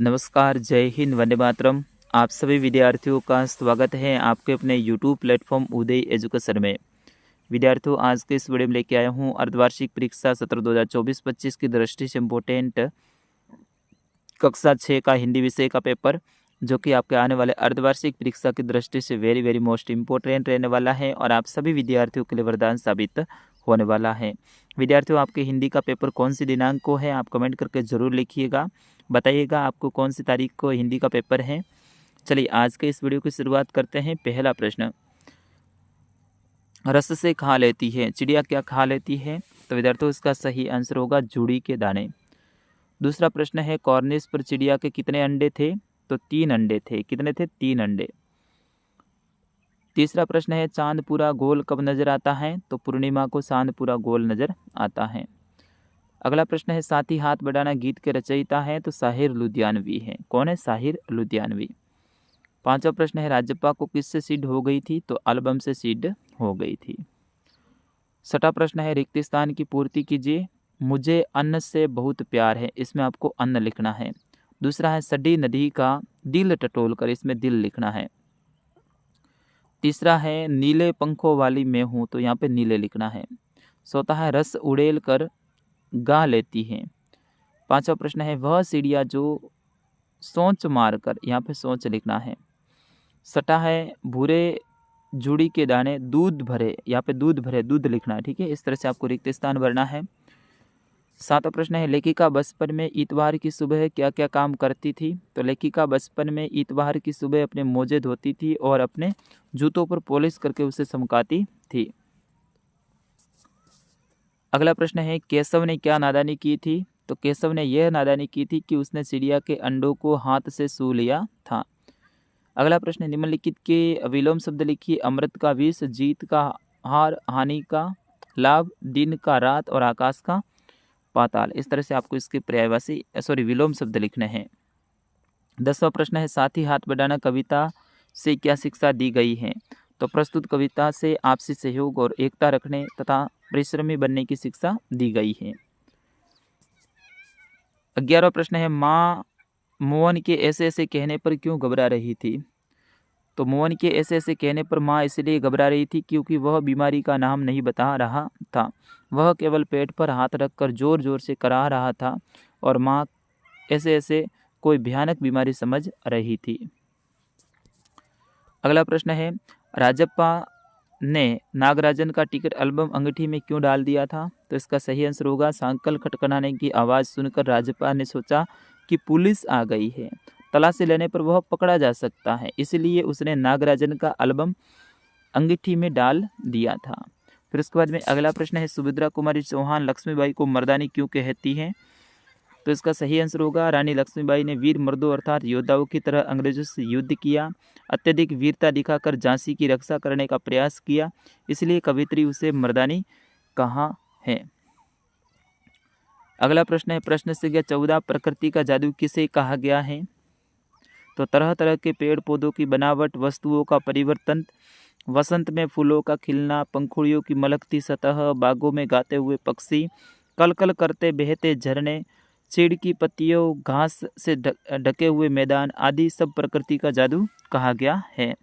नमस्कार, जय हिंद, वंदे मातरम। आप सभी विद्यार्थियों का स्वागत है आपके अपने YouTube प्लेटफॉर्म उदय एजुकेशन में। विद्यार्थियों, आज के इस वीडियो में लेके आया हूँ अर्धवार्षिक परीक्षा सत्र 2024-25 की दृष्टि से इम्पोर्टेंट कक्षा 6 का हिंदी विषय का पेपर, जो कि आपके आने वाले अर्धवार्षिक परीक्षा की दृष्टि से वेरी मोस्ट इम्पोर्टेंट रहने वाला है और आप सभी विद्यार्थियों के लिए वरदान साबित होने वाला है। विद्यार्थियों, आपके हिंदी का पेपर कौन सी दिनांक को है, आप कमेंट करके ज़रूर लिखिएगा, बताइएगा आपको कौन सी तारीख को हिंदी का पेपर है। चलिए आज के इस वीडियो की शुरुआत करते हैं। पहला प्रश्न, रस से खा लेती है चिड़िया, क्या खा लेती है? तो विद्यार्थियों, इसका सही आंसर होगा जुड़ी के दाने। दूसरा प्रश्न है, कॉर्निस पर चिड़िया के कितने अंडे थे? तो 3 अंडे थे। कितने थे? 3 अंडे। तीसरा प्रश्न है, चांद पूरा गोल कब नजर आता है? तो पूर्णिमा को चांद पूरा गोल नजर आता है। अगला प्रश्न है, साथी हाथ बढ़ाना गीत के रचयिता है? तो साहिर लुधियानवी है। कौन है? साहिर लुधियानवी। पांचवा प्रश्न है, राजप्पा को किससे सीड हो गई थी? तो एल्बम से सीड हो गई थी। छठा प्रश्न है, रिक्त स्थान की पूर्ति कीजिए, मुझे अन्न से बहुत प्यार है। इसमें आपको अन्न लिखना है। दूसरा है, सडी नदी का दिल टटोल कर, इसमें दिल लिखना है। तीसरा है, नीले पंखों वाली मैं हूं, तो यहाँ पे नीले लिखना है। चौथा है, रस उड़ेल कर गा लेती है। पांचवा प्रश्न है, वह सीढ़ियाँ जो सोच मार कर, यहाँ पे सोच लिखना है। छठा है, भूरे जुड़ी के दाने दूध भरे, यहाँ पे दूध भरे दूध लिखना है। ठीक है, इस तरह से आपको रिक्त स्थान भरना है। सातवां प्रश्न है, लेखिका बचपन में इतवार की सुबह क्या क्या काम करती थी? तो लेखिका बचपन में इतवार की सुबह अपने मोजे धोती थी और अपने जूतों पर पॉलिश करके उसे चमकाती थी। अगला प्रश्न है, केशव ने क्या नादानी की थी? तो केशव ने यह नादानी की थी कि उसने चिड़िया के अंडों को हाथ से छू लिया था। अगला प्रश्न, निम्नलिखित के विलोम शब्द लिखिए, अमृत का विष, जीत का हार, हानि का लाभ, दिन का रात और आकाश का पाताल। इस तरह से आपको इसके पर्यायवाची विलोम शब्द लिखने हैं। 10वां प्रश्न है, साथी हाथ बढ़ाना कविता से क्या शिक्षा दी गई है? तो प्रस्तुत कविता से आपसी सहयोग और एकता रखने तथा परिश्रमी बनने की शिक्षा दी गई है। 11वां प्रश्न है, माँ मोहन के ऐसे ऐसे कहने पर क्यों घबरा रही थी? तो मोहन के ऐसे ऐसे कहने पर माँ इसलिए घबरा रही थी क्योंकि वह बीमारी का नाम नहीं बता रहा था। वह केवल पेट पर हाथ रखकर जोर जोर से करा रहा था और माँ ऐसे ऐसे कोई भयानक बीमारी समझ रही थी। अगला प्रश्न है, राजप्पा ने नागराजन का टिकट एल्बम अंगीठी में क्यों डाल दिया था? तो इसका सही आंसर होगा, सांकल खटखटाने की आवाज़ सुनकर राजप्पा ने सोचा कि पुलिस आ गई है, तलाशी लेने पर वह पकड़ा जा सकता है, इसलिए उसने नागराजन का एल्बम अंगीठी में डाल दिया था। फिर उसके बाद में अगला प्रश्न है, सुभद्रा कुमारी चौहान लक्ष्मीबाई को मर्दानी क्यों कहती हैं? तो इसका सही आंसर होगा, रानी लक्ष्मीबाई ने वीर मर्दों अर्थात योद्धाओं की तरह अंग्रेजों से युद्ध किया, अत्यधिक वीरता दिखाकर झांसी की रक्षा करने का प्रयास किया, इसलिए कवित्री उसे मर्दानी कहा है। अगला प्रश्न है, प्रश्न संख्या 14, प्रकृति का जादू किसे कहा गया है? तो तरह तरह के पेड़ पौधों की बनावट, वस्तुओं का परिवर्तन, वसंत में फूलों का खिलना, पंखुड़ियों की मलकती सतह, बागों में गाते हुए पक्षी, कल कल करते बहते झरने, चीड़ की पत्तियों, घास से ढके हुए मैदान आदि सब प्रकृति का जादू कहा गया है।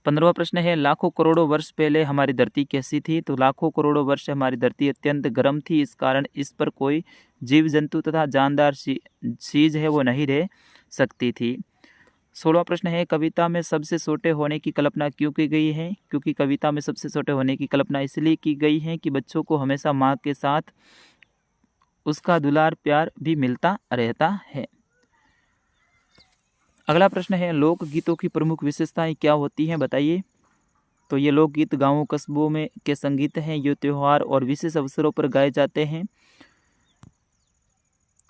15वां प्रश्न है, लाखों करोड़ों वर्ष पहले हमारी धरती कैसी थी? तो लाखों करोड़ों वर्ष हमारी धरती अत्यंत गर्म थी, इस कारण इस पर कोई जीव जंतु तथा जानदार चीज है वो नहीं रह सकती थी। 16वां प्रश्न है, कविता में सबसे छोटे होने की कल्पना क्यों की गई है? क्योंकि कविता में सबसे छोटे होने की कल्पना इसलिए की गई है कि बच्चों को हमेशा माँ के साथ उसका दुलार प्यार भी मिलता रहता है। अगला प्रश्न है, लोकगीतों की प्रमुख विशेषताएं क्या होती हैं, बताइए। तो ये लोकगीत गांवों कस्बों में के संगीत हैं, ये त्योहार और विशेष अवसरों पर गाए जाते हैं।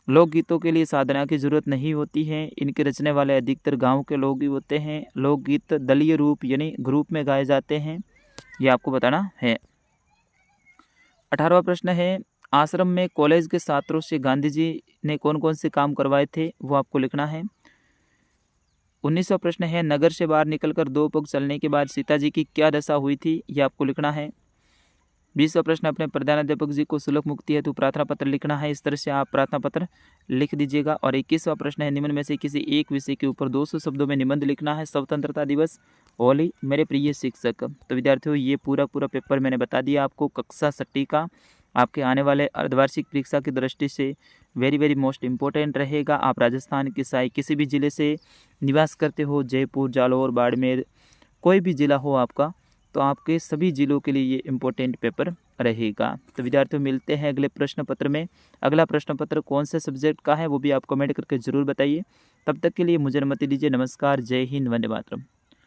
लोकगीतों के लिए साधना की जरूरत नहीं होती है, इनके रचने वाले अधिकतर गांव के लोग ही होते हैं। लोकगीत दलीय रूप यानी ग्रुप में गाए जाते हैं, ये आपको बताना है। 18वां प्रश्न है, आश्रम में कॉलेज के छात्रों से गांधी जी ने कौन कौन से काम करवाए थे, वो आपको लिखना है। 19वां प्रश्न है, नगर से बाहर निकलकर 2 पग चलने के बाद सीता जी की क्या दशा हुई थी, ये आपको लिखना है। 20वां प्रश्न, अपने प्रधानाध्यापक जी को शुल्क मुक्ति हेतु प्रार्थना पत्र लिखना है। इस तरह से आप प्रार्थना पत्र लिख दीजिएगा। और 21वां प्रश्न है, निम्न में से किसी एक विषय के ऊपर 200 शब्दों में निबंध लिखना है। स्वतंत्रता दिवस, होली, मेरे प्रिय शिक्षक। तो विद्यार्थियों, ये पूरा पेपर मैंने बता दिया आपको। कक्षा 6 का आपके आने वाले अर्धवार्षिक परीक्षा की दृष्टि से वेरी मोस्ट इम्पोर्टेंट रहेगा। आप राजस्थान के साई किसी भी ज़िले से निवास करते हो, जयपुर, जालौर, बाड़मेर, कोई भी ज़िला हो आपका, तो आपके सभी ज़िलों के लिए ये इम्पोर्टेंट पेपर रहेगा। तो विद्यार्थियों, मिलते हैं अगले प्रश्न पत्र में। अगला प्रश्न पत्र कौन से सब्जेक्ट का है वो भी आप कमेंट करके ज़रूर बताइए। तब तक के लिए मुझे अनुमति दीजिए। नमस्कार, जय हिंद, वंदे मातरम।